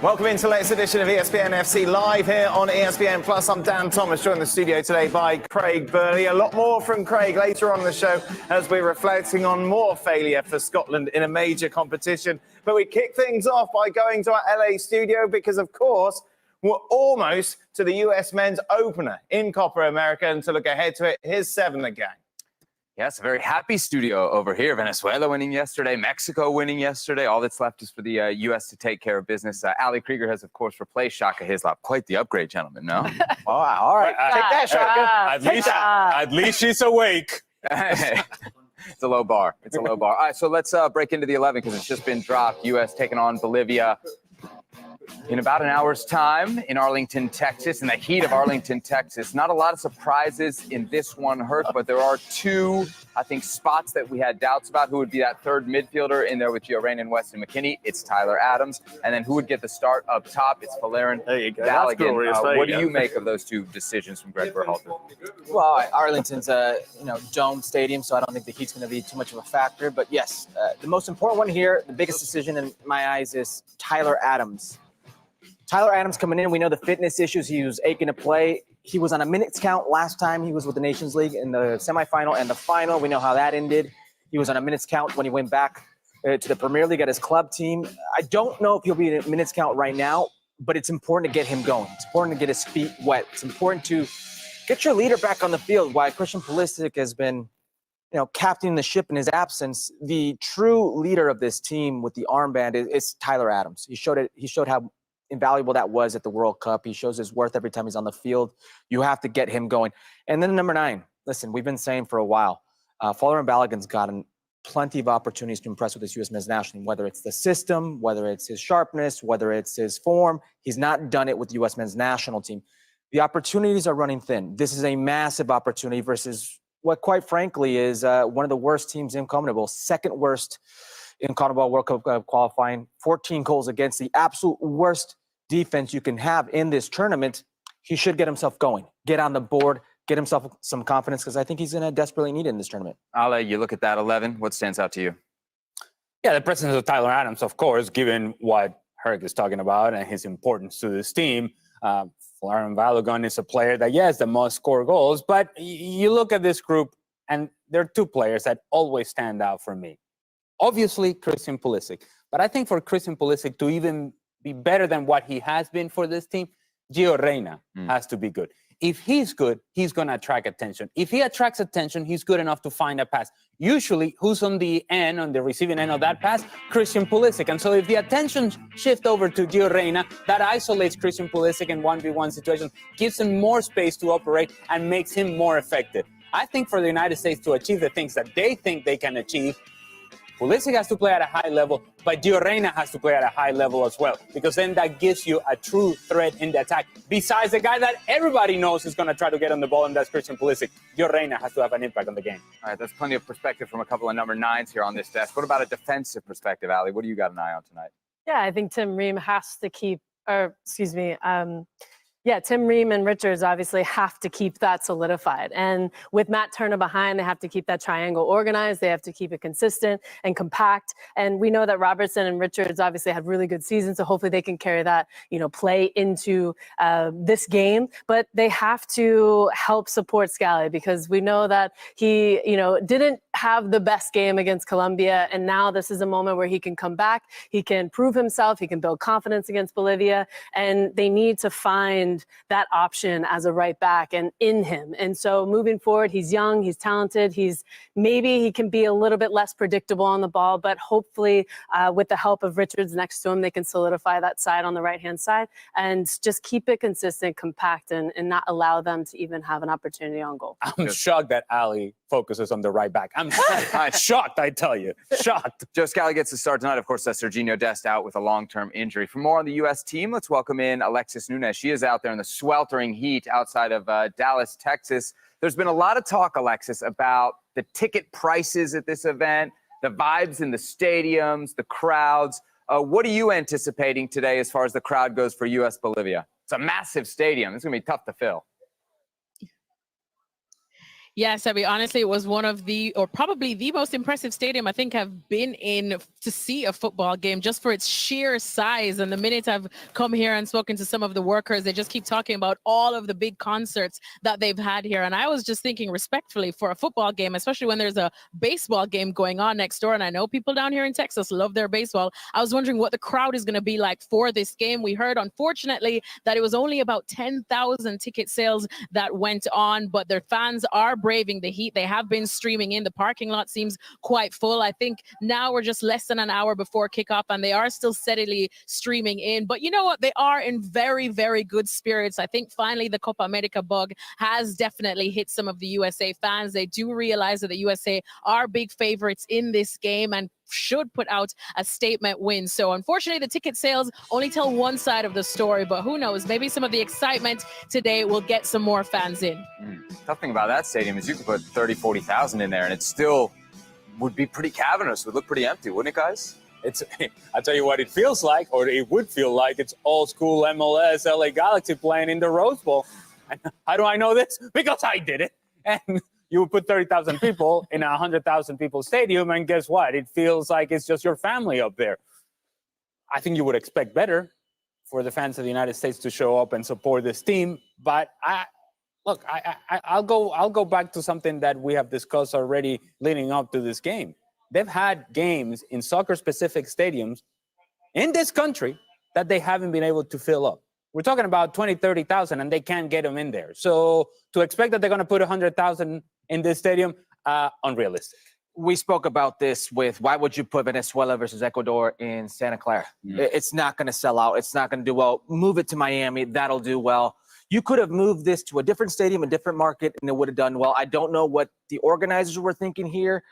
Welcome into the latest edition of ESPN FC Live here on ESPN Plus. I'm Dan Thomas, joined in the studio today by Craig Burley. A lot more from Craig later on in the show as we're reflecting on more failure for Scotland in a major competition. But we kick things off by going to our LA studio because, of course, we're almost to the US Men's Opener in Copa America. And to look ahead to it, here's Seven again. Yes, a very happy studio over here. Venezuela winning yesterday, Mexico winning yesterday. All that's left is for the U.S. to take care of business. Ali Krieger has, of course, replaced Shaka Hislop. Quite the upgrade, gentlemen, no? All right. Take that, Shaka. At least she's awake. It's a low bar. It's a low bar. All right, so let's break into the 11 because it's just been dropped. U.S. taking on Bolivia in about an hour's time in Arlington, Texas, in the heat of Arlington, Texas. Not a lot of surprises in this one, Hurt, but there are two, I think, spots that we had doubts about. Who would be that third midfielder in there with Gio Reyna and Weston McKennie? It's Tyler Adams. And then who would get the start up top? It's Valerian Balogun. What do you make of those two decisions from Greg Berhalter? Well, Arlington's a dome stadium, so I don't think the heat's going to be too much of a factor. But yes, the most important one here, the biggest decision in my eyes, is Tyler Adams. Tyler Adams coming in, we know the fitness issues. He was aching to play. He was on a minutes count last time he was with the Nations League in the semifinal and the final. We know how that ended. He was on a minutes count when he went back to the Premier League at his club team. I don't know if he'll be in a minutes count right now, but it's important to get him going. It's important to get his feet wet. It's important to get your leader back on the field. While Christian Pulisic has been, captaining the ship in his absence, the true leader of this team with the armband is Tyler Adams. He showed it. He showed how invaluable that was at the World Cup. He shows his worth every time he's on the field. You have to get him going. And then number 9, listen, we've been saying for a while, Valerian Balogun's gotten plenty of opportunities to impress with this U.S. men's national team, whether it's the system, whether it's his sharpness, whether it's his form. He's not done it with the U.S. men's national team. The opportunities are running thin. This is a massive opportunity versus what, quite frankly, is one of the worst teams in CONMEBOL, second worst in CONMEBOL World Cup qualifying, 14 goals against, the absolute worst defense you can have in this tournament. He should get himself going, get on the board, get himself some confidence, because I think he's going to desperately need it in this tournament. Ale, you look at that 11. What stands out to you? Yeah, the presence of Tyler Adams, of course, given what Herc is talking about and his importance to this team. Valerian Balogun is a player that, yes, the most score goals, but you look at this group, and there are two players that always stand out for me. Obviously, Christian Pulisic. But I think for Christian Pulisic to even be better than what he has been for this team, Gio Reyna has to be good. If he's good, he's going to attract attention. If he attracts attention, he's good enough to find a pass. Usually, who's on the end, on the receiving end of that pass? Christian Pulisic. And so if the attention shift over to Gio Reyna, that isolates Christian Pulisic in 1v1 situations, gives him more space to operate, and makes him more effective. I think for the United States to achieve the things that they think they can achieve, Pulisic has to play at a high level, but Gio Reyna has to play at a high level as well, because then that gives you a true threat in the attack. Besides the guy that everybody knows is going to try to get on the ball, and that's Christian Pulisic. Gio Reyna has to have an impact on the game. All right, that's plenty of perspective from a couple of number 9s here on this desk. What about a defensive perspective, Ali? What do you got an eye on tonight? Yeah, I think Tim Ream has to keep, Tim Ream and Richards obviously have to keep that solidified. And with Matt Turner behind, they have to keep that triangle organized. They have to keep it consistent and compact. And we know that Robertson and Richards obviously had really good seasons, so hopefully they can carry that, play into this game. But they have to help support Scally, because we know that he, didn't have the best game against Colombia. And now this is a moment where he can come back. He can prove himself. He can build confidence against Bolivia. And they need to find that option as a right back and in him. And so moving forward, he's young, he's talented, maybe he can be a little bit less predictable on the ball, but hopefully with the help of Richards next to him, they can solidify that side on the right-hand side and just keep it consistent, compact, and not allow them to even have an opportunity on goal. I'm shocked that Ali focuses on the right back. I'm shocked, I tell you. Shocked. Joe Scally gets the start tonight. Of course, Serginho Dest out with a long-term injury. For more on the U.S. team, let's welcome in Alexis Nunes. She is out there in the sweltering heat outside of Dallas, Texas. There's been a lot of talk, Alexis, about the ticket prices at this event, the vibes in the stadiums, the crowds. What are you anticipating today as far as the crowd goes for U.S. Bolivia? It's a massive stadium. It's going to be tough to fill. Yes, I mean, honestly, it was one of the, or probably the most impressive stadium I think I've been in to see a football game just for its sheer size. And the minute I've come here and spoken to some of the workers, they just keep talking about all of the big concerts that they've had here. And I was just thinking respectfully, for a football game, especially when there's a baseball game going on next door, and I know people down here in Texas love their baseball, I was wondering what the crowd is going to be like for this game. We heard, unfortunately, that it was only about 10,000 ticket sales that went on, but their fans are braving the heat. They have been streaming in. The parking lot seems quite full. I think now we're just less than an hour before kickoff, and they are still steadily streaming in. But you know what? They are in very, very good spirits. I think finally the Copa America bug has definitely hit some of the USA fans. They do realize that the USA are big favorites in this game and should put out a statement win. So unfortunately, the ticket sales only tell one side of the story, but who knows? Maybe some of the excitement today will get some more fans in. Tough thing about that stadium is you could put 30, 40,000 in there and it still would be pretty cavernous, would look pretty empty, wouldn't it, guys? I'll tell you what it feels like, or it would feel like. It's old school MLS LA Galaxy playing in the Rose Bowl. And how do I know this? Because I did it. And you would put 30,000 people in a 100,000 people stadium, and guess what? It feels like it's just your family up there. I think you would expect better for the fans of the United States to show up and support this team. But I'll go back to something that we have discussed already leading up to this game. They've had games in soccer-specific stadiums in this country that they haven't been able to fill up. We're talking about 20, 30,000, and they can't get them in there. So to expect that they're going to put 100,000 in this stadium, unrealistic. We spoke about this with why would you put Venezuela versus Ecuador in Santa Clara? It's not going to sell out. It's not going to do well. Move it to Miami. That'll do well. You could have moved this to a different stadium, a different market, and it would have done well. I don't know what the organizers were thinking here.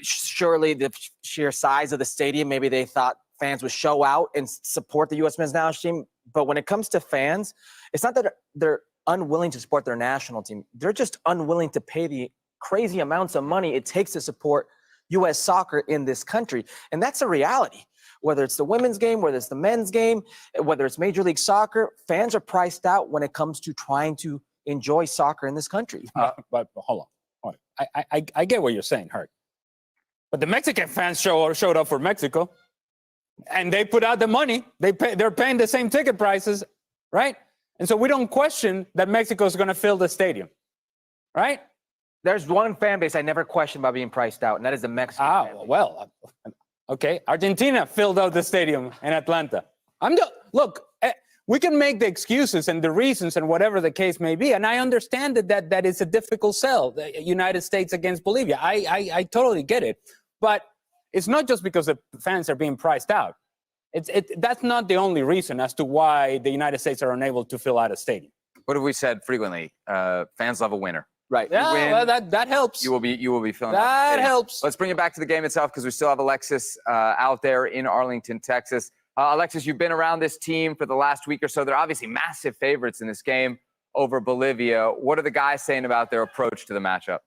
Surely the sheer size of the stadium, maybe they thought fans would show out and support the U.S. men's national team. But when it comes to fans, it's not that they're unwilling to support their national team. They're just unwilling to pay the crazy amounts of money it takes to support U.S. soccer in this country. And that's a reality. Whether it's the women's game, whether it's the men's game, whether it's Major League Soccer, fans are priced out when it comes to trying to enjoy soccer in this country. But hold on. I get what you're saying, Hurt. But the Mexican fans showed up for Mexico, and they put out the money. They're paying the same ticket prices, right? And so we don't question that Mexico is going to fill the stadium, right? There's one fan base I never questioned about being priced out, and that is the Mexican fan base. Well, okay. Argentina filled out the stadium in Atlanta. Look, we can make the excuses and the reasons and whatever the case may be, and I understand that it's a difficult sell, the United States against Bolivia. I totally get it. But it's not just because the fans are being priced out. That's not the only reason as to why the United States are unable to fill out a stadium. What have we said frequently? Fans love a winner. Right. Yeah, well, that helps. You will be filling that helps. Let's bring it back to the game itself because we still have Alexis out there in Arlington, Texas. Alexis, you've been around this team for the last week or so. They're obviously massive favorites in this game over Bolivia. What are the guys saying about their approach to the matchup?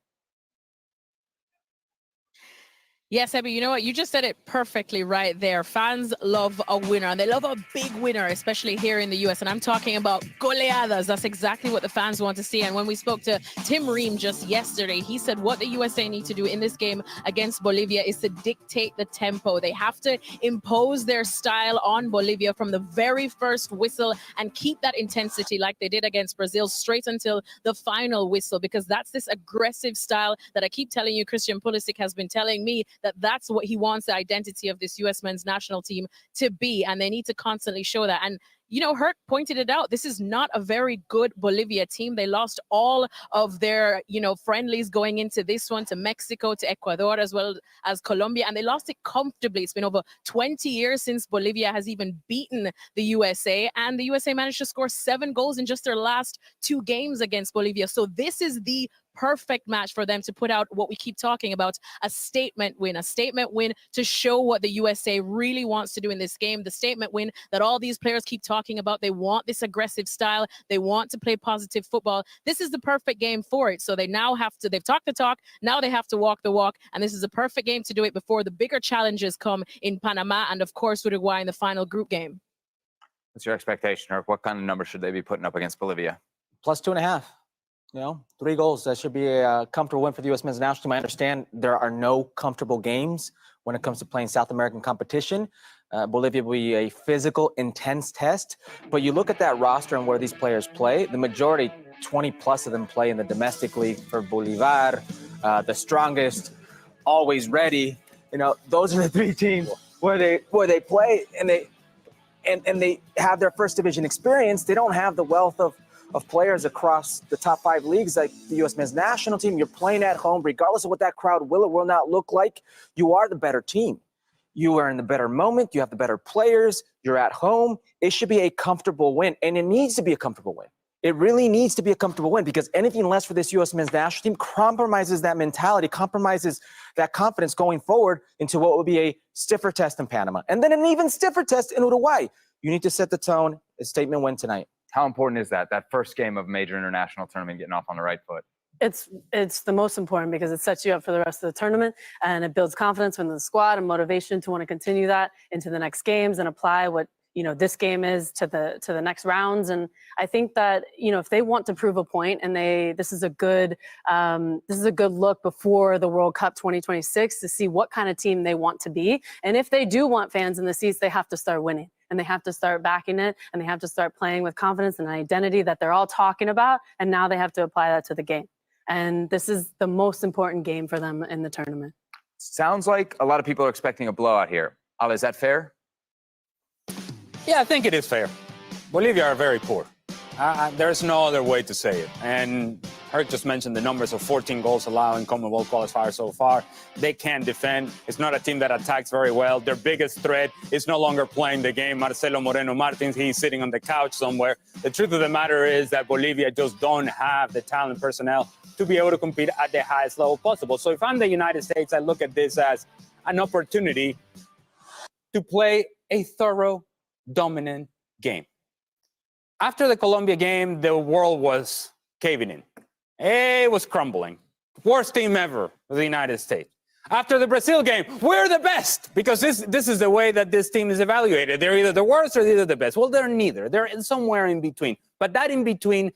Yes, Abby, you know what? You just said it perfectly right there. Fans love a winner, and they love a big winner, especially here in the U.S. And I'm talking about goleadas. That's exactly what the fans want to see. And when we spoke to Tim Ream just yesterday, he said what the USA need to do in this game against Bolivia is to dictate the tempo. They have to impose their style on Bolivia from the very first whistle and keep that intensity like they did against Brazil straight until the final whistle, because that's this aggressive style that I keep telling you, Christian Pulisic has been telling me that's what he wants the identity of this U.S. men's national team to be, and they need to constantly show that. And you know, Herc pointed it out. This is not a very good Bolivia team. They lost all of their, friendlies going into this one, to Mexico, to Ecuador, as well as Colombia, and they lost it comfortably. It's been over 20 years since Bolivia has even beaten the USA, and the USA managed to score 7 goals in just their last 2 games against Bolivia. So this is the perfect match for them to put out what we keep talking about, a statement win to show what the USA really wants to do in this game, the statement win that all these players keep talking about. They want this aggressive style. They want to play positive football. This is the perfect game for it. So they've talked the talk, now they have to walk the walk, and this is a perfect game to do it before the bigger challenges come in Panama and, of course, Uruguay in the final group game. What's your expectation, Eric? What kind of number should they be putting up against Bolivia? +2.5. You know, 3 goals. That should be a comfortable win for the U.S. men's national team. I understand there are no comfortable games when it comes to playing South American competition. Bolivia will be a physical, intense test. But you look at that roster and where these players play, the majority, 20 plus of them play in the domestic league for Bolivar, the strongest, always ready. You know, those are the 3 teams where they play and they have their first division experience. They don't have the wealth of players across the top 5 leagues like the U.S. men's national team. You're playing at home, regardless of what that crowd will or will not look like. You are the better team. You are in the better moment. You have the better players. You're at home. It should be a comfortable win, and it needs to be a comfortable win. It really needs to be a comfortable win, because anything less for this U.S. men's national team compromises that mentality, compromises that confidence going forward into what will be a stiffer test in Panama. And then an even stiffer test in Uruguay. You need to set the tone. A statement win tonight. How important is that first game of a major international tournament getting off on the right foot? It's the most important, because it sets you up for the rest of the tournament, and it builds confidence within the squad and motivation to want to continue that into the next games and apply what this game is to the next rounds. And I think that if they want to prove a point, and this is a good look before the World Cup 2026 to see what kind of team they want to be. And if they do want fans in the seats, they have to start winning, and they have to start backing it, and they have to start playing with confidence and an identity that they're all talking about. And now they have to apply that to the game. And this is the most important game for them in the tournament. Sounds like a lot of people are expecting a blowout here. Ale, is that fair? Yeah, I think it is fair. Bolivia are very poor. There's no other way to say it. And Herc just mentioned the numbers of 14 goals allowed in Commonwealth qualifiers so far. They can't defend. It's not a team that attacks very well. Their biggest threat is no longer playing the game. Marcelo Moreno Martins, he's sitting on the couch somewhere. The truth of the matter is that Bolivia just don't have the talent personnel to be able to compete at the highest level possible. So if I'm the United States, I look at this as an opportunity to play a thorough, dominant game. After the Colombia game, the world was caving in. It was crumbling. Worst team ever for the United States. After the Brazil game, we're the best, because this is the way that this team is evaluated. They're either the worst or they're either the best. Well, they're neither. They're somewhere in between. But that in between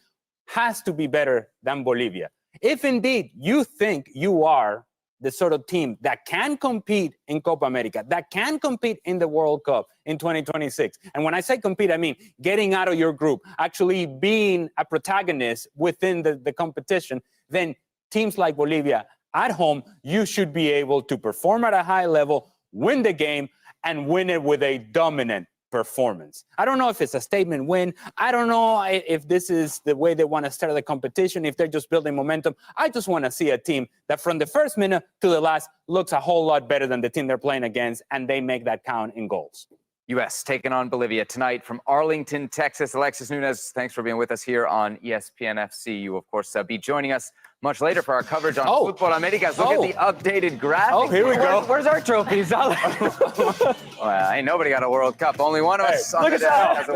has to be better than Bolivia. If indeed you think you are the sort of team that can compete in Copa America, that can compete in the World Cup in 2026. And when I say compete, I mean getting out of your group, actually being a protagonist within the competition, then teams like Bolivia at home, you should be able to perform at a high level, win the game, and win it with a dominant performance. I don't know if it's a statement win. I don't know if this is the way they want to start the competition, if they're just building momentum. I just want to see a team that from the first minute to the last looks a whole lot better than the team they're playing against, and they make that count in goals. U.S. taking on Bolivia tonight from Arlington, Texas. Alexis Nunez, thanks for being with us here on ESPN FC. You, of course, be joining us much later for our coverage on Football Americas. Look at the updated graphic. Oh, here we go. Where's our trophies? Well, ain't nobody got a World Cup. Only one of us. Look at that.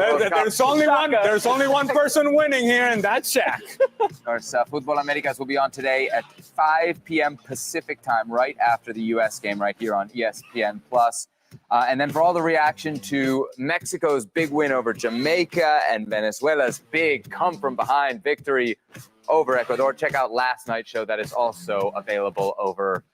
There's only one person winning here, and that's Shaq. Of course, Football Americas will be on today at 5 p.m. Pacific time, right after the U.S. game, right here on ESPN+. And then for all the reaction to Mexico's big win over Jamaica and Venezuela's big come-from-behind victory over Ecuador, check out last night's show that is also available over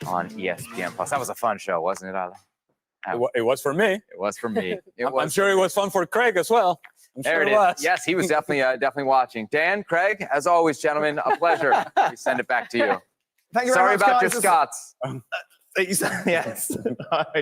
on ESPN+. That was a fun show, wasn't it, Ale? It was for me. It was for me. I'm sure it was fun for Craig as well. There it is. Yes, he was definitely watching. Dan, Craig, as always, gentlemen, a pleasure. We send it back to you. Thank you Sorry very much, about guys. your Scots. Yes,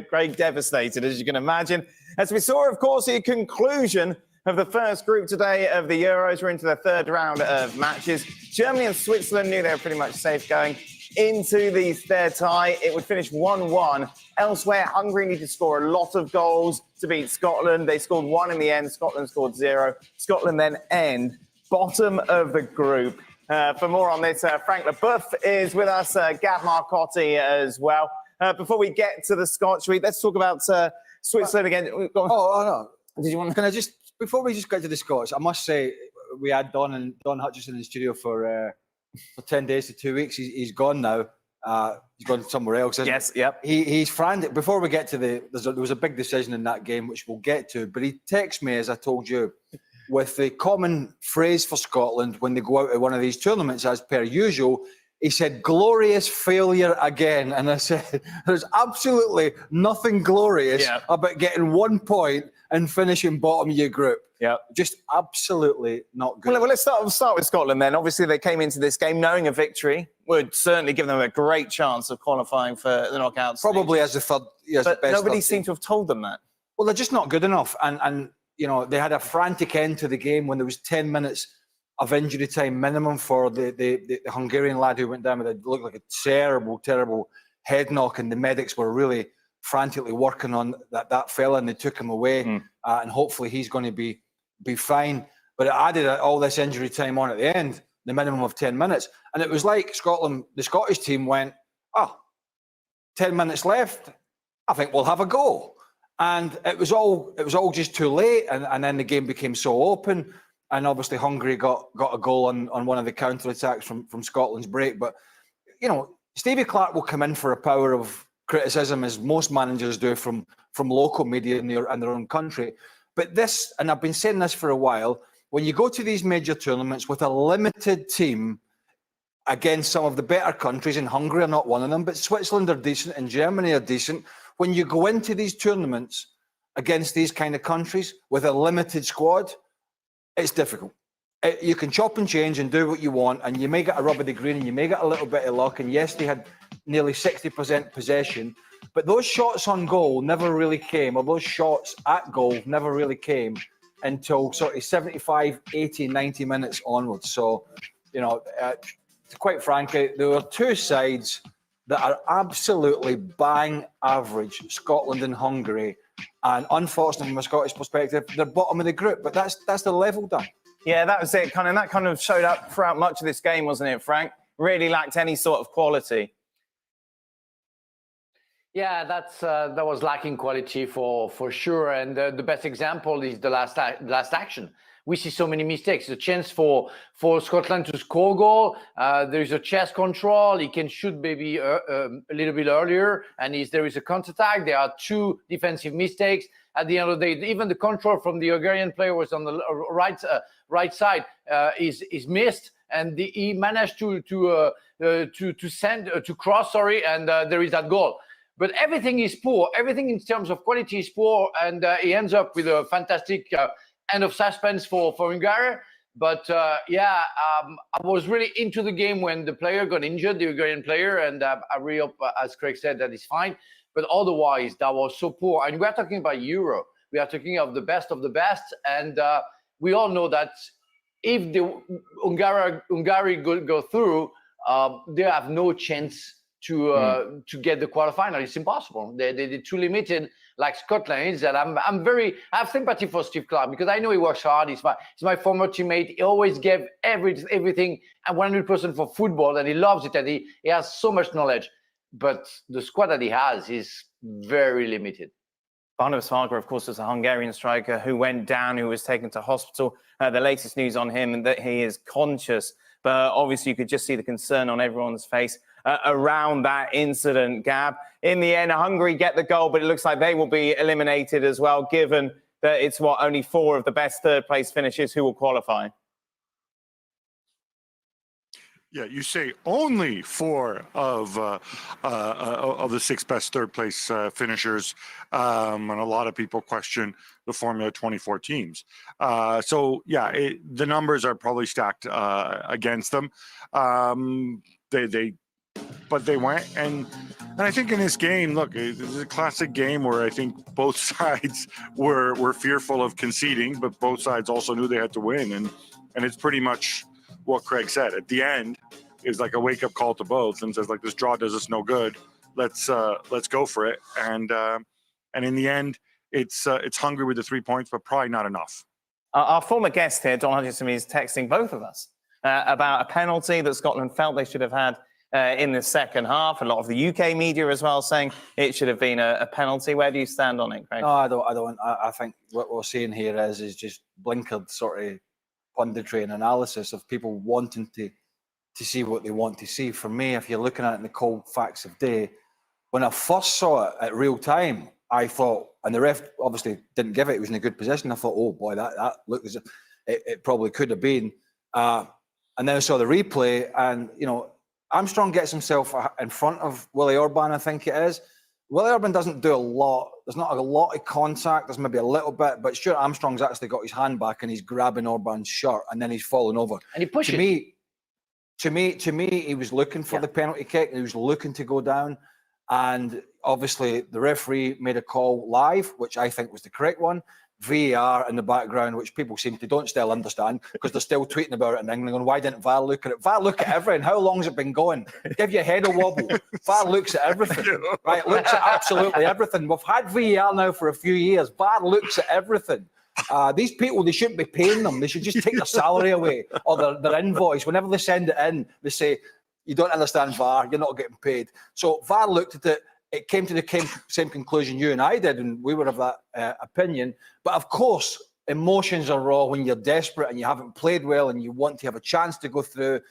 Craig devastated, as you can imagine. As we saw, of course, the conclusion of the first group today of the Euros. We're into the third round of matches. Germany and Switzerland knew they were pretty much safe going into their tie. It would finish 1-1. Elsewhere, Hungary needed to score a lot of goals to beat Scotland. They scored 1 in the end. Scotland scored 0. Scotland then end bottom of the group. For more on this, Frank Leboeuf is with us, Gab Marcotti as well. Before we get to the Scotch, let's talk about Switzerland again. No. Did you want? Can I just, before we just get to the Scotch, I must say we had Don Hutchison in the studio for 10 days to 2 weeks. He's gone now. He's gone somewhere else. Yes, yep. He's frantic. Before we get to there was a big decision in that game, which we'll get to. But he texted me, as I told you, with the common phrase for Scotland when they go out to one of these tournaments, as per usual. He said, glorious failure again. And I said, there's absolutely nothing glorious about getting 1 point and finishing bottom of your group. Yeah. Just absolutely not good. Well, let's start with Scotland then. Obviously, they came into this game knowing a victory would certainly give them a great chance of qualifying for the knockouts. Probably as the third, but nobody seemed to have told them that. Well, they're just not good enough. And you know, they had a frantic end to the game when there was 10 minutes of injury time minimum for the Hungarian lad who went down with it. Looked like a terrible head knock, and the medics were really frantically working on that fella, and they took him away. And hopefully he's going to be fine. But it added all this injury time on at the end, the minimum of 10 minutes. And it was like Scotland, the Scottish team went, 10 minutes left, I think we'll have a go. And it was all just too late, and then the game became so open. And obviously Hungary got a goal on one of the counter-attacks from Scotland's break. But, you know, Stevie Clarke will come in for a power of criticism, as most managers do from local media in their own country. But this, and I've been saying this for a while, when you go to these major tournaments with a limited team against some of the better countries, and Hungary are not one of them, but Switzerland are decent and Germany are decent. When you go into these tournaments against these kind of countries with a limited squad, it's difficult. You can chop and change and do what you want, and you may get a rub of the green and you may get a little bit of luck. And yes, they had nearly 60% possession, but those shots on goal never really came, or those shots at goal never really came until sort of 75, 80, 90 minutes onwards. So, you know, quite frankly, there were two sides that are absolutely bang average, Scotland and Hungary. And unfortunately, from a Scottish perspective, they're bottom of the group, but that's the level done. Yeah, that was it. That kind of showed up throughout much of this game, wasn't it, Frank? Really lacked any sort of quality. Yeah, that was lacking quality for sure. And the best example is the last action. We see so many mistakes. The chance for Scotland to score a goal. There is a chest control. He can shoot maybe a little bit earlier. And there is a counter-attack. There are two defensive mistakes. At the end of the day, even the control from the Hungarian player was on the right side is missed. And he managed to cross, and there is that goal. But everything is poor. Everything in terms of quality is poor, and he ends up with a fantastic end of suspense for Hungary. But I was really into the game when the player got injured, the Hungarian player, and I really hope, as Craig said, that is fine. But otherwise, that was so poor. And we are talking about Euro. We are talking of the best, and we all know that if the Hungary go through, they have no chance to get the quarterfinal. It's impossible. They're too limited, like Scotland is. That I have sympathy for Steve Clarke, because I know he works hard. He's my former teammate. He always gave everything and 100% for football, and he loves it, and he has so much knowledge. But the squad that he has is very limited. Barnabas Varga, of course, was a Hungarian striker who went down, who was taken to hospital. The latest news on him, and that he is conscious. But obviously, you could just see the concern on everyone's face around that incident, Gab. In the end, Hungary get the goal, but it looks like they will be eliminated as well, given that it's only 4 of the best third-place finishers who will qualify. Yeah, you say only 4 of the 6 best third-place finishers, and a lot of people question the Formula 24 teams. The numbers are probably stacked against them. But they went, and I think in this game, look, it's a classic game where I think both sides were fearful of conceding, but both sides also knew they had to win, and it's pretty much what Craig said. At the end, is like a wake-up call to both, and says, like, this draw does us no good. Let's go for it. And in the end, it's Hungary with the 3 points, but probably not enough. Our former guest here, Don Hutchinson, is texting both of us about a penalty that Scotland felt they should have had in the second half. A lot of the UK media as well saying it should have been a penalty. Where do you stand on it, Craig? No, I don't. I think what we're seeing here is just blinkered sort of punditry and analysis of people wanting to see what they want to see. For me, if you're looking at it in the cold facts of day, when I first saw it at real time, I thought, and the ref obviously didn't give it, he was in a good position. I thought, oh boy, that looked as if it probably could have been. And then I saw the replay, and Armstrong gets himself in front of Willie Orban, I think it is. Willie Orban doesn't do a lot. There's not a lot of contact. There's maybe a little bit, but Stuart Armstrong's actually got his hand back and he's grabbing Orban's shirt, and then he's falling over. And he pushes. To me, he was looking for the penalty kick. He was looking to go down, and obviously the referee made a call live, which I think was the correct one. VAR in the background, which people seem to don't still understand because they're still tweeting about it in England going, why didn't VAR look at it? VAR look at everything. How long's it been going? Give you a head a wobble. VAR looks at everything, right? Looks at absolutely everything. We've had VAR now for a few years. VAR looks at everything. These people, they shouldn't be paying them. They should just take their salary away or their invoice. Whenever they send it in, they say, you don't understand VAR, you're not getting paid. So VAR looked at it. It came to the same conclusion you and I did, and we were of that opinion. But of course, emotions are raw when you're desperate and you haven't played well and you want to have a chance to go through.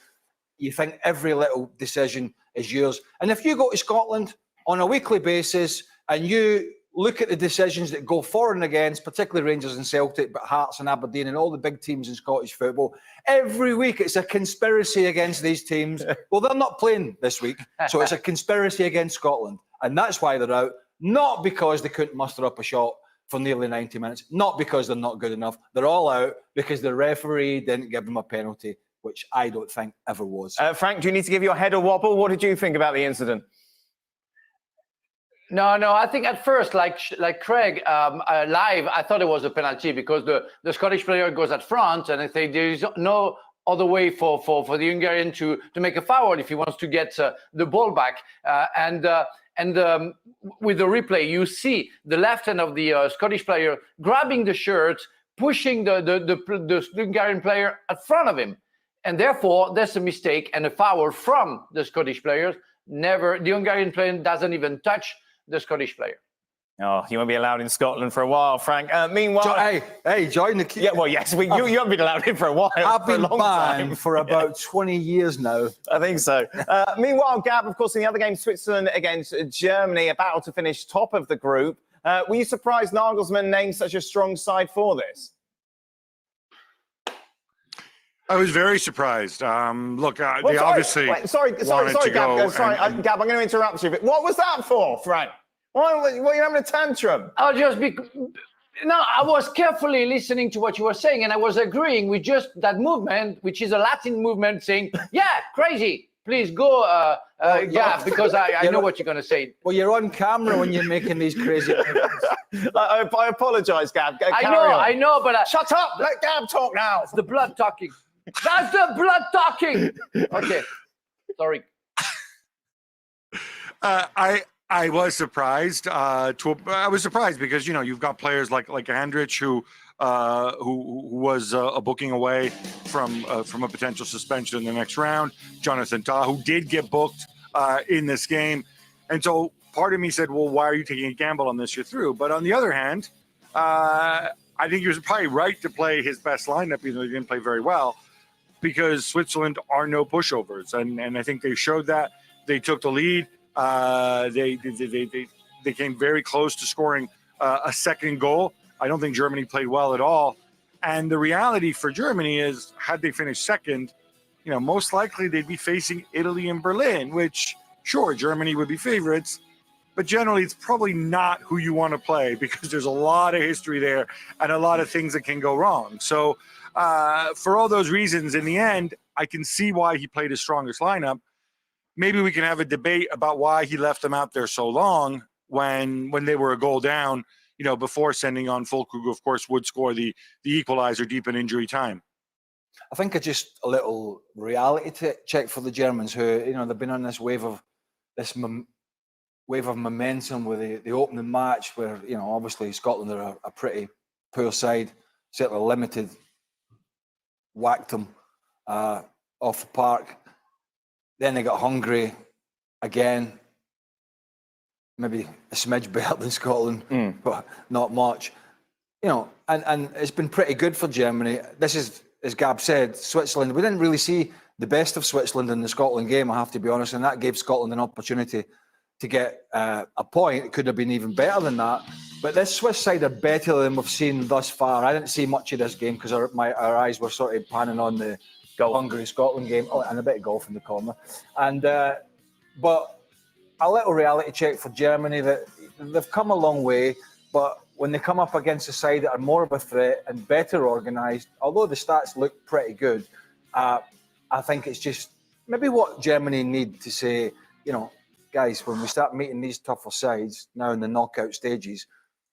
You think every little decision is yours. And if you go to Scotland on a weekly basis and you look at the decisions that go for and against, particularly Rangers and Celtic, but Hearts and Aberdeen and all the big teams in Scottish football, every week it's a conspiracy against these teams. Well, they're not playing this week, so it's a conspiracy against Scotland. And that's why they're out, not because they couldn't muster up a shot for nearly 90 minutes, not because they're not good enough. They're all out because the referee didn't give them a penalty, which I don't think ever was. Frank, do you need to give your head a wobble? What did you think about the incident? No, I think at first, like Craig, live, I thought it was a penalty because the Scottish player goes at front, and I think there is no other way for the Hungarian to make a foul if he wants to get the ball back. And with the replay, you see the left hand of the Scottish player grabbing the shirt, pushing the Hungarian player in front of him. And therefore, there's a mistake and a foul from the Scottish players. The Hungarian player doesn't even touch the Scottish player. Oh, you won't be allowed in Scotland for a while, Frank. Meanwhile... Hey, join the... Yeah, well, yes, you haven't been allowed in for a while. I've been banned banned for about 20 years now. I think so. Meanwhile, Gab, of course, in the other game, Switzerland against Germany, a battle to finish top of the group. Were you surprised Nagelsmann named such a strong side for this? I was very surprised. Look, they obviously Sorry, Gab. Gab, I'm going to interrupt you. But what was that for, Frank? Why are you having a tantrum? I was carefully listening to what you were saying, and I was agreeing with just that movement, which is a Latin movement saying, yeah, crazy. Please go, Gab, because I know what you're going to say. Well, you're on camera when you're making these crazy I apologise, Gab. I know, but... Shut up! Let Gab talk now! It's the blood talking. That's the blood talking! Okay, sorry. I was surprised. I was surprised because you've got players like Andrich who was a booking away from a potential suspension in the next round. Jonathan Tah, who did get booked in this game, and so part of me said, "Well, why are you taking a gamble on this? You're through." But on the other hand, I think he was probably right to play his best lineup, even though he didn't play very well, because Switzerland are no pushovers, and I think they showed that. They took the lead. They came very close to scoring a second goal. I don't think Germany played well at all. And the reality for Germany is, had they finished second, most likely they'd be facing Italy and Berlin, which, sure, Germany would be favorites, but generally it's probably not who you want to play because there's a lot of history there and a lot of things that can go wrong. So for all those reasons, in the end, I can see why he played his strongest lineup. Maybe we can have a debate about why he left them out there so long when they were a goal down, before sending on Fulkrug, who of course would score the equalizer deep in injury time. I think just a little reality check for the Germans, who they've been on this wave of momentum with the opening match, where obviously Scotland are a pretty poor side, certainly limited, whacked them off the park. Then they got Hungary again, maybe a smidge better than Scotland, but not much. And it's been pretty good for Germany. This is, as Gab said, Switzerland. We didn't really see the best of Switzerland in the Scotland game, I have to be honest, and that gave Scotland an opportunity to get a point. It could have been even better than that. But this Swiss side are better than we've seen thus far. I didn't see much of this game because our eyes were sort of panning on the Hungary-Scotland game. Oh, and a bit of golf in the corner. And but a little reality check for Germany that they've come a long way, but when they come up against a side that are more of a threat and better organised, although the stats look pretty good, I think it's just maybe what Germany need to say, you know, guys, when we start meeting these tougher sides now in the knockout stages,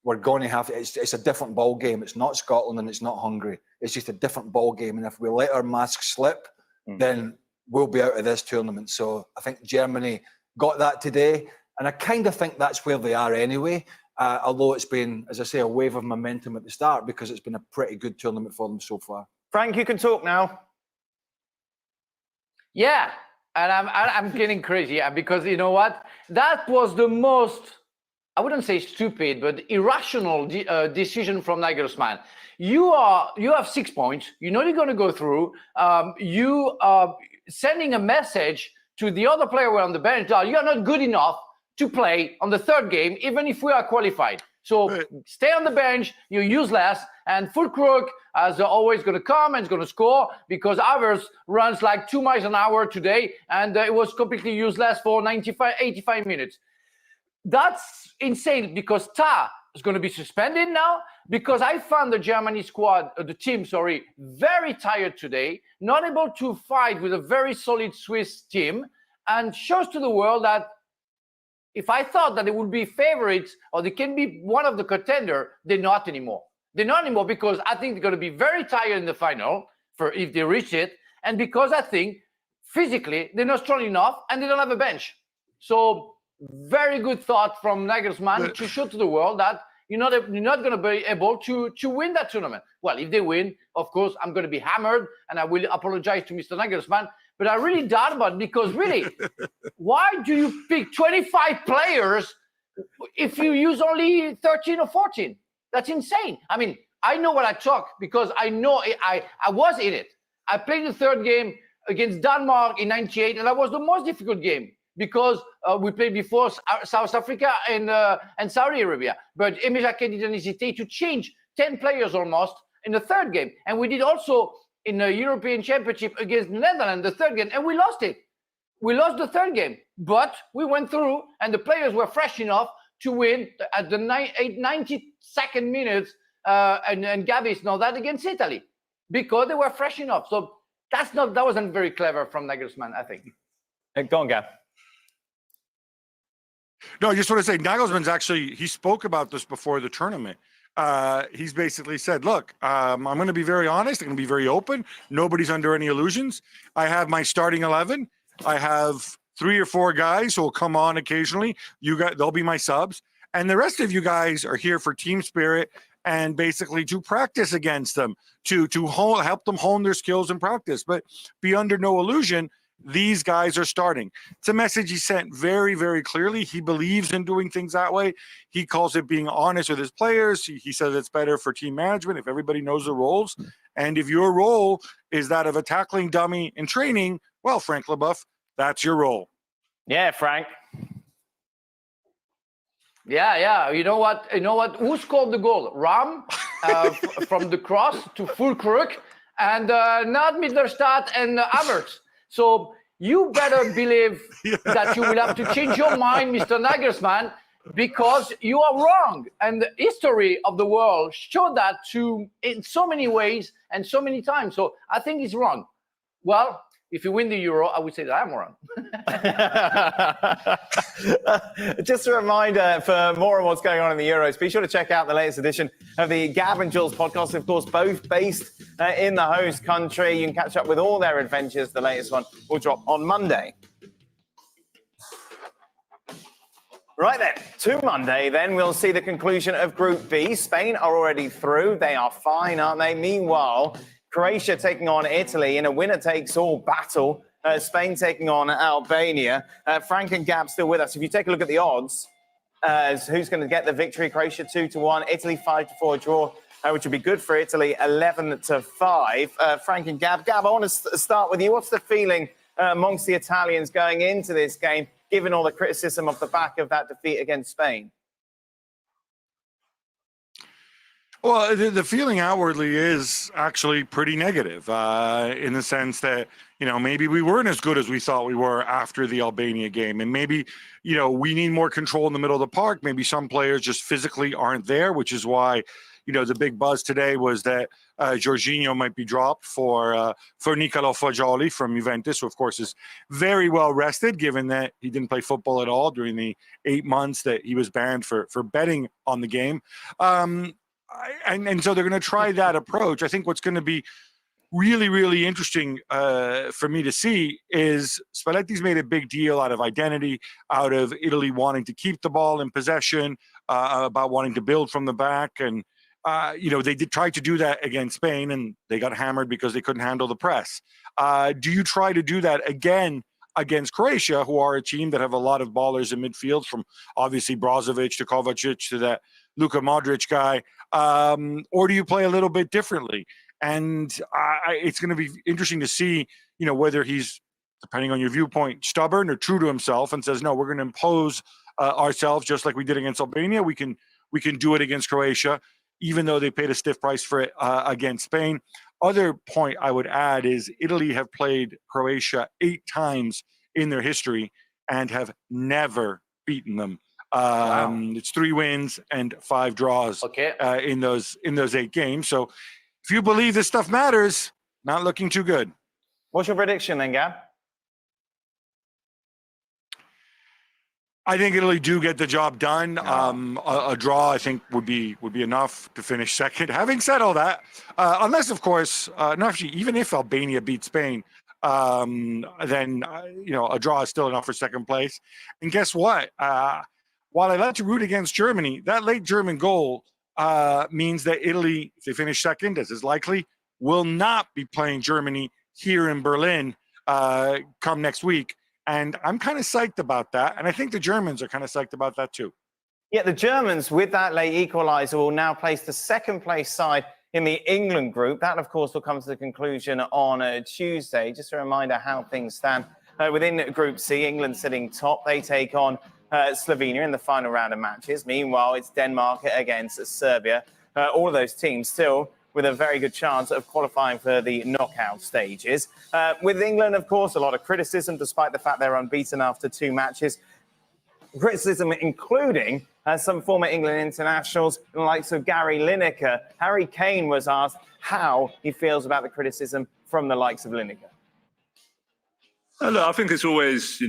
we're going to have, it's a different ball game. It's not Scotland and it's not Hungary. It's just a different ball game. And if we let our masks slip, then we'll be out of this tournament. So I think Germany got that today. And I kind of think that's where they are anyway. Although it's been, as I say, a wave of momentum at the start because it's been a pretty good tournament for them so far. Frank, you can talk now. Yeah, and I'm getting crazy because you know what? That was the most, I wouldn't say stupid, but irrational decision from Nagelsmann. You have 6 points. You know you're going to go through. You are sending a message to the other player who are on the bench that you are not good enough to play on the third game, even if we are qualified. So stay on the bench, you're useless, and Fulkrug is always going to come and is going to score because ours runs like 2 miles an hour today, and it was completely useless for 85 minutes. That's insane because Ta is going to be suspended now because I found the Germany squad, the team, very tired today, not able to fight with a very solid Swiss team, and shows to the world that if I thought that they would be favorites or they can be one of the contender, they're not anymore. They're not anymore because I think they're going to be very tired in the final for if they reach it, and because I think physically they're not strong enough and they don't have a bench. So very good thought from Nagelsmann to show to the world that you're not going to be able to win that tournament. Well, if they win, of course, I'm going to be hammered and I will apologize to Mr. Nagelsmann. But I really doubt about it because really, why do you pick 25 players if you use only 13 or 14? That's insane. I mean, I know what I talk because I know I was in it. I played the third game against Denmark in '98, and that was the most difficult game because we played before South Africa and Saudi Arabia. But Aimé Jacquet didn't hesitate to change 10 players almost in the third game. And we did also in the European Championship against the Netherlands, the third game, and we lost it. We lost the third game, but we went through, and the players were fresh enough to win at the 92nd minute, and Gavis know that against Italy, because they were fresh enough. So that wasn't very clever from Nagelsmann, I think. Go on, Gav. No, I just want to say Nagelsmann's actually, he spoke about this before the tournament. He's basically said, look, I'm going to be very honest. I'm going to be very open. Nobody's under any illusions. I have my starting 11. I have 3 or 4 guys who will come on occasionally. They'll be my subs. And the rest of you guys are here for team spirit and basically to practice against them, to help them hone their skills and practice. But be under no illusion, these guys are starting. It's a message he sent very, very clearly. He believes in doing things that way. He calls it being honest with his players. He says it's better for team management if everybody knows the roles. And if your role is that of a tackling dummy in training, well, Frank LeBeuf, that's your role. Yeah, Frank. Yeah. You know what? Who scored the goal? Ram from the cross to Fulkrug, and not Mittelstadt and Havertz. So you better believe that you will have to change your mind, Mr. Nagelsmann, because you are wrong. And the history of the world showed that in so many ways and so many times. So I think he's wrong. Well, if you win the Euro, I would say that I'm wrong. Just a reminder for more on what's going on in the Euros, be sure to check out the latest edition of the Gav and Jules podcast, of course, both based in the host country. You can catch up with all their adventures. The latest one will drop on Monday. Right then, to Monday, then we'll see the conclusion of Group B. Spain are already through. They are fine, aren't they? Meanwhile, Croatia taking on Italy in a winner-takes-all battle. Spain taking on Albania. Frank and Gab still with us. If you take a look at the odds, who's going to get the victory? Croatia 2-1, Italy 5-4 draw, which would be good for Italy 11-5. Frank and Gab. Gab, I want to start with you. What's the feeling amongst the Italians going into this game, given all the criticism off the back of that defeat against Spain? Well, the feeling outwardly is actually pretty negative in the sense that, maybe we weren't as good as we thought we were after the Albania game. And maybe, we need more control in the middle of the park. Maybe some players just physically aren't there, which is why, the big buzz today was that Jorginho might be dropped for Nicolo Fagioli from Juventus, who, of course, is very well rested, given that he didn't play football at all during the 8 months that he was banned for betting on the game. And so they're going to try that approach. I think what's going to be really, really interesting for me to see is Spalletti's made a big deal out of identity, out of Italy wanting to keep the ball in possession, about wanting to build from the back. And, they did try to do that against Spain, and they got hammered because they couldn't handle the press. Do you try to do that again against Croatia, who are a team that have a lot of ballers in midfield, from obviously Brozovic to Kovacic to that Luka Modric guy? Or do you play a little bit differently? And it's going to be interesting to see, whether he's, depending on your viewpoint, stubborn or true to himself and says, no, we're going to impose ourselves just like we did against Albania. We can do it against Croatia, even though they paid a stiff price for it against Spain. Other point I would add is Italy have played Croatia 8 times in their history and have never beaten them. Wow. It's 3 wins and 5 draws in those 8 games. So if you believe this stuff matters, not looking too good. What's your prediction then, Gab? I think Italy do get the job done. A draw, I think, would be enough to finish second. Having said all that, unless, of course, no, actually, even if Albania beats Spain, then a draw is still enough for second place. And guess what? While I like to root against Germany, that late German goal means that Italy, if they finish second, as is likely, will not be playing Germany here in Berlin come next week. And I'm kind of psyched about that. And I think the Germans are kind of psyched about that too. Yeah, the Germans, with that late equaliser, will now place the second place side in the England group. That, of course, will come to the conclusion on Tuesday. Just a reminder how things stand. Within Group C, England sitting top. They take on Slovenia in the final round of matches. Meanwhile, it's Denmark against Serbia. All of those teams still with a very good chance of qualifying for the knockout stages. With England, of course, a lot of criticism, despite the fact they're unbeaten after 2 matches. Criticism including some former England internationals, the likes of Gary Lineker. Harry Kane was asked how he feels about the criticism from the likes of Lineker. Look, I think it's always,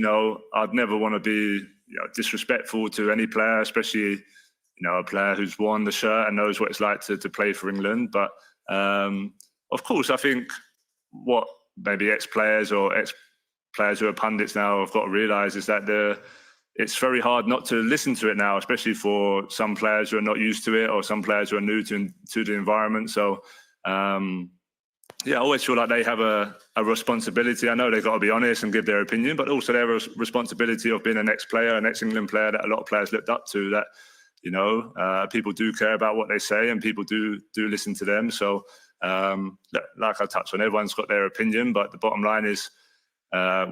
I'd never want to be disrespectful to any player, especially a player who's worn the shirt and knows what it's like to play for England. But of course, I think what maybe ex-players or ex-players who are pundits now have got to realise is that it's very hard not to listen to it now, especially for some players who are not used to it or some players who are new to the environment. So, I always feel like they have a responsibility. I know they've got to be honest and give their opinion, but also they have a responsibility of being an ex-player, an ex-England player that a lot of players looked up to, that people do care about what they say and people do listen to them. So, like I touched on, everyone's got their opinion, but the bottom line is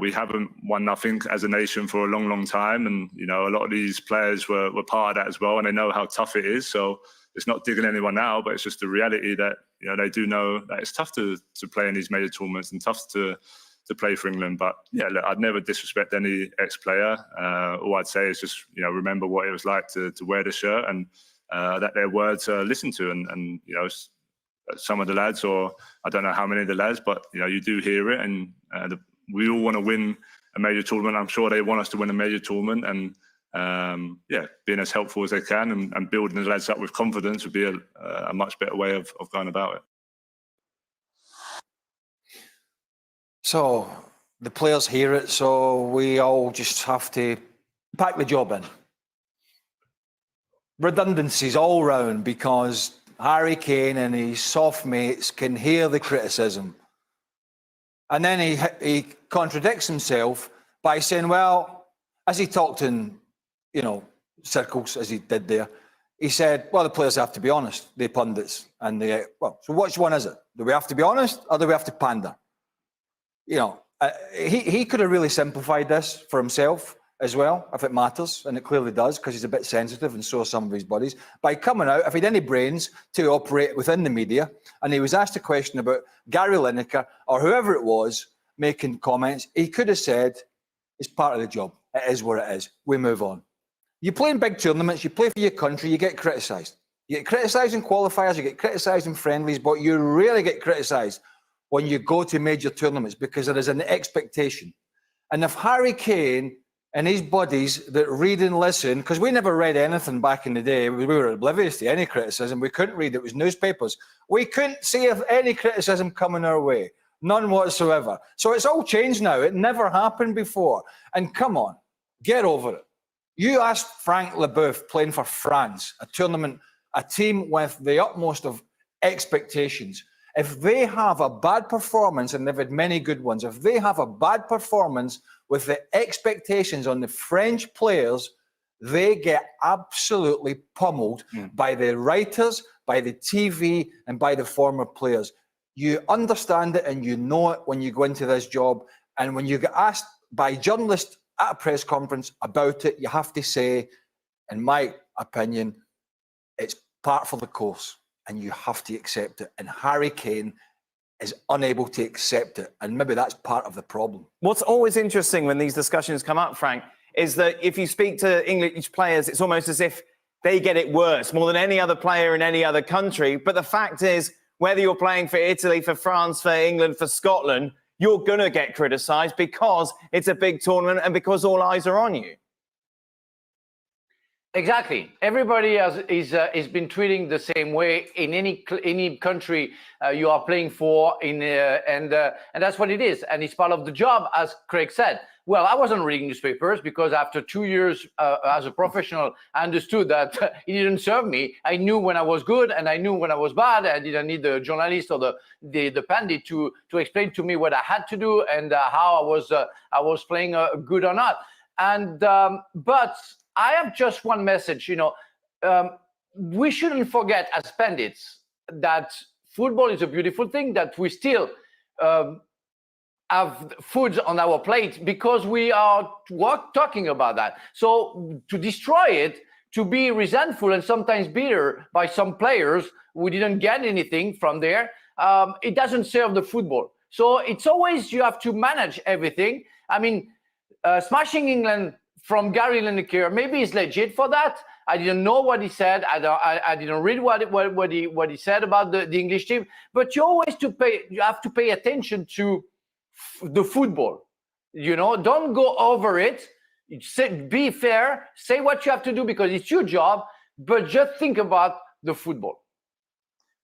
we haven't won nothing as a nation for a long, long time. And, a lot of these players were part of that as well, and they know how tough it is. So it's not digging anyone out, but it's just the reality that, they do know that it's tough to play in these major tournaments and tough to play for England. But yeah, look, I'd never disrespect any ex-player. All I'd say is just, remember what it was like to wear the shirt, and that their words are listened to. And some of the lads, or I don't know how many of the lads, but, you do hear it. And we all want to win a major tournament. I'm sure they want us to win a major tournament. And being as helpful as they can and building the lads up with confidence would be a much better way of going about it. So the players hear it, so we all just have to pack the job in. Redundancies all round, because Harry Kane and his soft mates can hear the criticism. And then he contradicts himself by saying, well, as he talked in, circles, as he did there, he said, well, the players have to be honest, the pundits. And so which one is it? Do we have to be honest, or do we have to pander? He could have really simplified this for himself as well, if it matters, and it clearly does, because he's a bit sensitive, and so are some of his buddies. By coming out, if he had any brains to operate within the media, and he was asked a question about Gary Lineker or whoever it was making comments, he could have said, it's part of the job. It is what it is. We move on. You play in big tournaments, you play for your country, you get criticised. You get criticised in qualifiers, you get criticised in friendlies, but you really get criticised when you go to major tournaments because there is an expectation. And if Harry Kane and his buddies that read and listen, because we never read anything back in the day, we were oblivious to any criticism, we couldn't read, it was newspapers. We couldn't see if any criticism coming our way, none whatsoever. So it's all changed now, it never happened before. And come on, get over it. You asked Frank Leboeuf playing for France, a tournament, a team with the utmost of expectations. If they have a bad performance, and they've had many good ones, if they have a bad performance with the expectations on the French players, they get absolutely pummeled by the writers, by the TV, and by the former players. You understand it and you know it when you go into this job. And when you get asked by journalists at a press conference about it, you have to say, in my opinion, it's part for the course and you have to accept it. And Harry Kane is unable to accept it. And maybe that's part of the problem. What's always interesting when these discussions come up, Frank, is that if you speak to English players, it's almost as if they get it worse more than any other player in any other country. But the fact is, whether you're playing for Italy, for France, for England, for Scotland, you're going to get criticised because it's a big tournament and because all eyes are on you. Exactly. Everybody is been treating the same way in any country you are playing for, and that's what it is. And it's part of the job, as Craig said. Well, I wasn't reading newspapers because after 2 years as a professional, I understood that it didn't serve me. I knew when I was good and I knew when I was bad. I didn't need the journalist or the pundit to explain to me what I had to do and how I was playing good or not. And but I have just one message. We shouldn't forget as pundits that football is a beautiful thing, that we still have food on our plate because we are talking about that. So to destroy it, to be resentful and sometimes bitter by some players who didn't get anything from there, it doesn't serve the football. So it's always, you have to manage everything. I mean, smashing England from Gary Lineker, maybe he's legit for that. I didn't know what he said. I didn't read what he said about the English team. But you have to pay attention to the football. Don't go over it. Be fair. Say what you have to do because it's your job. But just think about the football.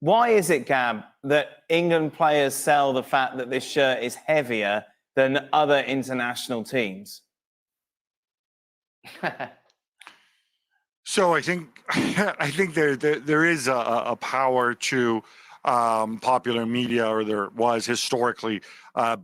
Why is it, Gab, that England players sell the fact that this shirt is heavier than other international teams? So I think there is a power to popular media, or there was historically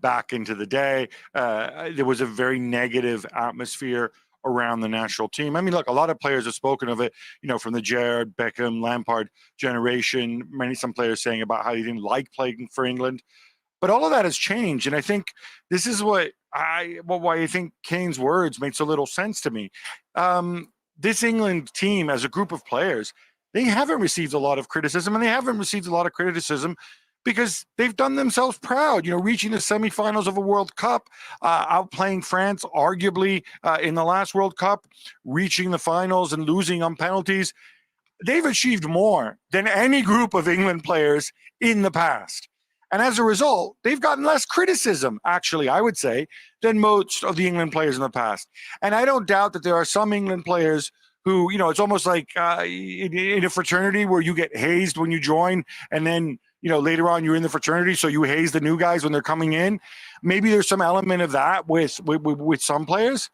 back into the day. There was a very negative atmosphere around the national team. I mean, look, a lot of players have spoken of it, from the Gerrard, Beckham, Lampard generation. Some players saying about how they didn't like playing for England. But all of that has changed. And I think this is why I think Kane's words made so little sense to me. This England team, as a group of players, they haven't received a lot of criticism, and they haven't received a lot of criticism because they've done themselves proud, reaching the semifinals of a World Cup, outplaying France, arguably in the last World Cup, reaching the finals and losing on penalties. They've achieved more than any group of England players in the past. And as a result, they've gotten less criticism, actually, I would say, than most of the England players in the past. And I don't doubt that there are some England players who, it's almost like in a fraternity where you get hazed when you join, and then, later on you're in the fraternity, so you haze the new guys when they're coming in. Maybe there's some element of that with some players.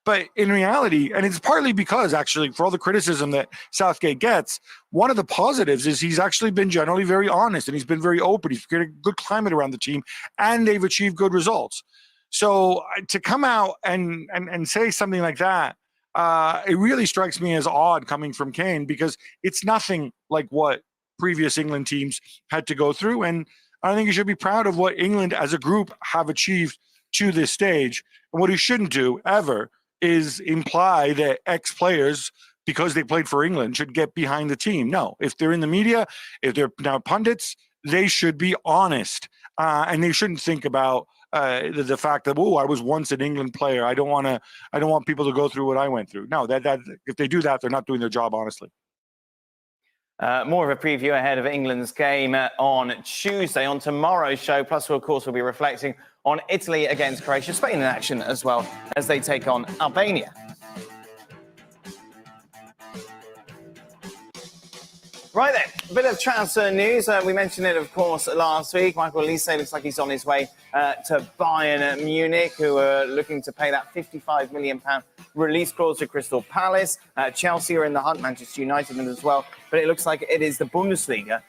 But in reality, and it's partly because, actually, for all the criticism that Southgate gets, one of the positives is he's actually been generally very honest, and he's been very open. He's created a good climate around the team, and they've achieved good results. So to come out and say something like that, it really strikes me as odd coming from Kane, because it's nothing like what previous England teams had to go through. And I think he should be proud of what England as a group have achieved to this stage. And what he shouldn't do ever is imply that ex-players, because they played for England, should get behind the team. No, if they're in the media, if they're now pundits, they should be honest, and they shouldn't think about the fact that, oh, I was once an England player. I don't want people to go through what I went through. No, that if they do that, they're not doing their job honestly. More of a preview ahead of England's game on Tuesday on tomorrow's show. Plus, of course, we'll be reflecting on Italy against Croatia, Spain in action as well as they take on Albania. Right then, a bit of transfer news. We mentioned it, of course, last week. Michael Olise looks like he's on his way to Bayern Munich, who are looking to pay that £55 million release clause to Crystal Palace. Chelsea are in the hunt, Manchester United as well. But it looks like it is the Bundesliga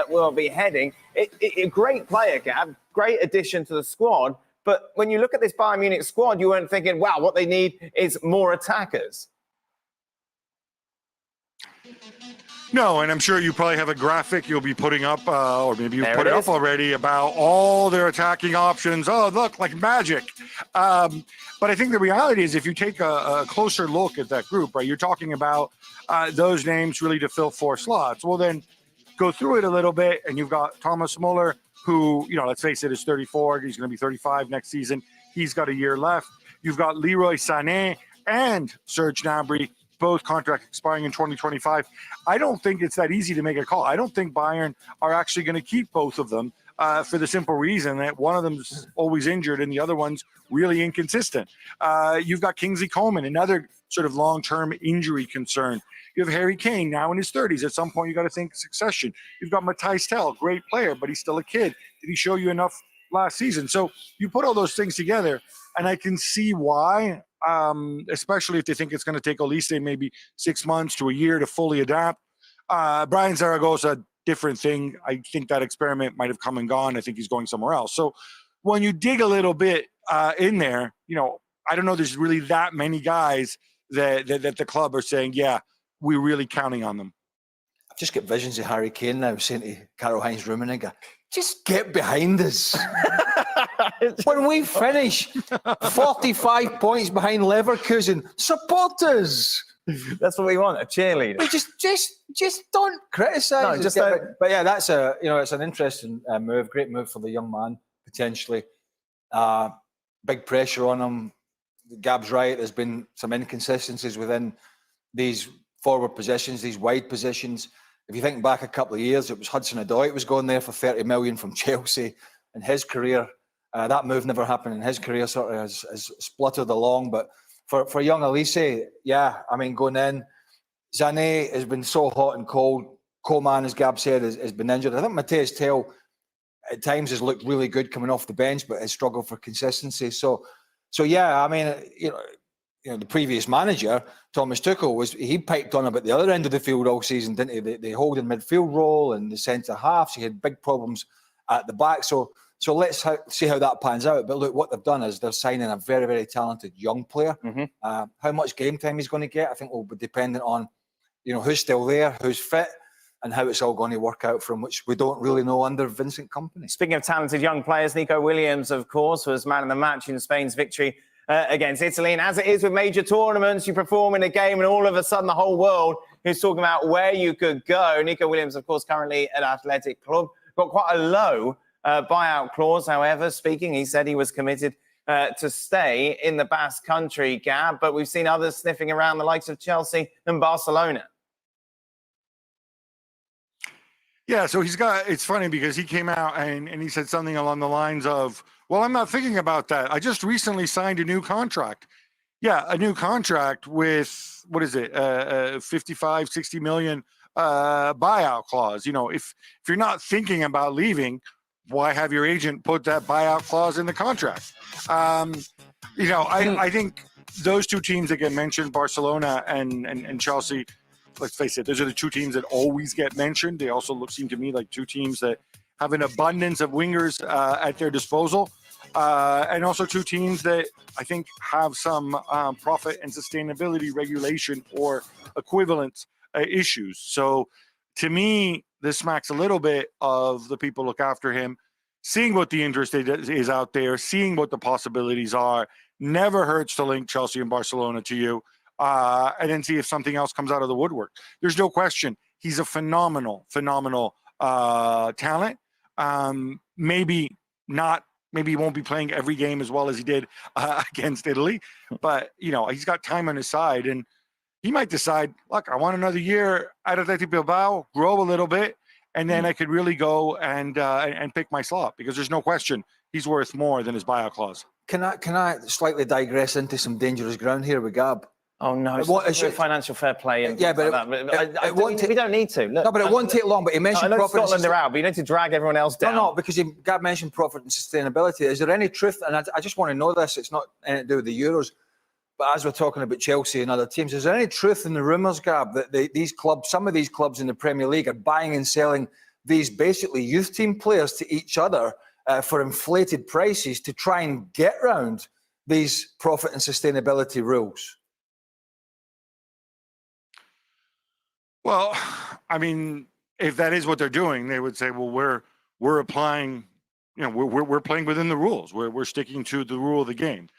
will be heading. A great player, Gab, great addition to the squad. But when you look at this Bayern Munich squad, you weren't thinking, wow, what they need is more attackers. No, and I'm sure you probably have a graphic you'll be putting up, or maybe you've put it up already, about all their attacking options. Oh, look, like magic. But I think the reality is, if you take a closer look at that group, right, you're talking about those names really to fill 4 slots. Well, then go through it a little bit, and you've got Thomas Muller, who, let's face it, is 34. He's going to be 35 next season. He's got a year left. You've got Leroy Sané and Serge Gnabry, both contracts expiring in 2025. I don't think it's that easy to make a call. I don't think Bayern are actually going to keep both of them for the simple reason that one of them's always injured and the other one's really inconsistent. You've got Kingsley Coman, another sort of long-term injury concern. You have Harry Kane, now in his 30s. At some point, you got to think succession. You've got Matthijs Tel, great player, but he's still a kid. Did he show you enough last season? So you put all those things together, and I can see why, especially if they think it's going to take Olise maybe 6 months to a year to fully adapt. Brian Zaragoza, different thing. I think that experiment might have come and gone. I think he's going somewhere else. So when you dig a little bit in there, I don't know there's really that many guys that the club are saying, yeah, we're really counting on them. I've just got visions of Harry Kane now saying to Karl-Heinz Rummenigge, just get behind us. When we finish 45 points behind Leverkusen, support us. That's what we want, a cheerleader. We just don't criticise. No, but yeah, that's it's an interesting move. Great move for the young man, potentially. Big pressure on him. Gab's right. There's been some inconsistencies within these forward positions, these wide positions. If you think back a couple of years, it was Hudson-Odoi was going there for 30 million from Chelsea in his career. That move never happened in his career, sort of has spluttered along. But for young Olise, yeah, I mean, going in, Sané has been so hot and cold. Coman, as Gab said, has been injured. I think Matthijs Tel at times has looked really good coming off the bench, but has struggled for consistency. So yeah, I mean, the previous manager, Thomas Tuchel, he piped on about the other end of the field all season, didn't he? The holding midfield role and the centre halves. He had big problems at the back. So let's see how that pans out. But look, what they've done is they're signing a very, very talented young player. Mm-hmm. How much game time he's going to get, I think, will be dependent on, who's still there, who's fit, and how it's all going to work out from, which we don't really know under Vincent Kompany. Speaking of talented young players, Nico Williams, of course, was man of the match in Spain's victory against Italy. And as it is with major tournaments, you perform in a game and all of a sudden the whole world is talking about where you could go. Nico Williams, of course, currently at Athletic Club, got quite a low buyout clause. However, he said he was committed to stay in the Basque Country, Gab, but we've seen others sniffing around the likes of Chelsea and Barcelona. Yeah, so it's funny because he came out and he said something along the lines of, well, I'm not thinking about that. I just recently signed a new contract. Yeah, a new contract with, 55, 60 million buyout clause. If you're not thinking about leaving, why have your agent put that buyout clause in the contract? I think those two teams that get mentioned, Barcelona and Chelsea, let's face it, those are the two teams that always get mentioned. They also seem to me like two teams that have an abundance of wingers at their disposal. And also two teams that I think have some profit and sustainability regulation or equivalent issues. So to me, this smacks a little bit of the people look after him, seeing what the interest is out there, seeing what the possibilities are, Never hurts to link Chelsea and Barcelona to you, and then see if something else comes out of the woodwork. There's no question. He's a phenomenal talent. Maybe he won't be playing every game as well as he did against Italy, but he's got time on his side, and he might decide, look, I want another year at Athletic Bilbao, grow a little bit, and then I could really go and pick my slot, because there's no question he's worth more than his buyout clause. Can I slightly digress into some dangerous ground here with Gab? Oh no! It's financial fair play and but we don't need to. Look, no, but it won't take long. But he mentioned profit. Scotland are out, but you need to drag everyone else down. No, because Gab mentioned profit and sustainability. Is there any truth? And I just want to know this. It's not anything to do with the Euros, but as we're talking about Chelsea and other teams, is there any truth in the rumours, Gab, that these clubs, some of these clubs in the Premier League, are buying and selling these basically youth team players to each other for inflated prices to try and get round these profit and sustainability rules? Well, I mean, if that is what they're doing, they would say, well, we're applying, we're playing within the rules. We're sticking to the rule of the game.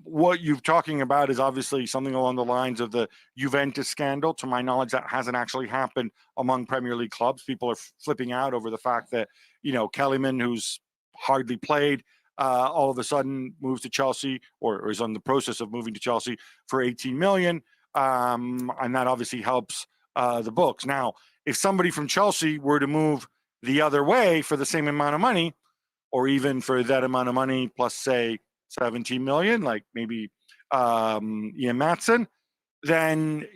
What you're talking about is obviously something along the lines of the Juventus scandal. To my knowledge, that hasn't actually happened among Premier League clubs. People are flipping out over the fact that, Kellyman, who's hardly played, all of a sudden moves to Chelsea or is on the process of moving to Chelsea for 18 million. And that obviously helps the books. Now, if somebody from Chelsea were to move the other way for the same amount of money, or even for that amount of money plus, say, 17 million, like maybe Ian Matson, then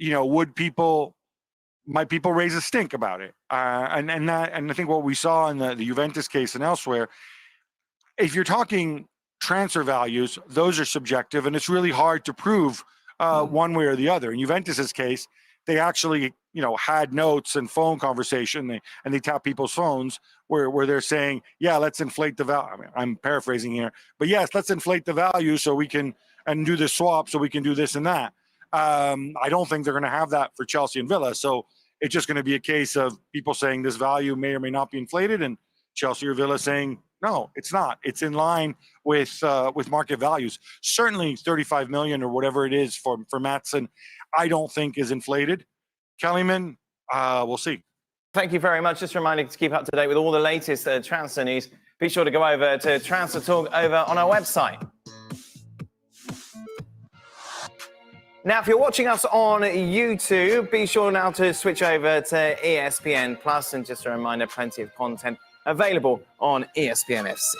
might people raise a stink about it? And I think what we saw in the Juventus case and elsewhere, if you're talking transfer values, those are subjective, and it's really hard to prove one way or the other. In Juventus's case, they actually, had notes and phone conversation, and they tap people's phones where they're saying, yeah, let's inflate the value. I mean, I'm paraphrasing here, but yes, let's inflate the value so we can, and do the swap so we can do this and that. I don't think they're going to have that for Chelsea and Villa. So it's just going to be a case of people saying this value may or may not be inflated, and Chelsea or Villa saying, no, it's not. It's in line with market values. Certainly 35 million or whatever it is for Matson, I don't think is inflated. Kellyman, we'll see. Thank you very much. Just a reminder to keep up to date with all the latest transfer news. Be sure to go over to Transfer Talk over on our website. Now, if you're watching us on YouTube, be sure now to switch over to ESPN Plus. And just a reminder, plenty of content available on ESPN FC.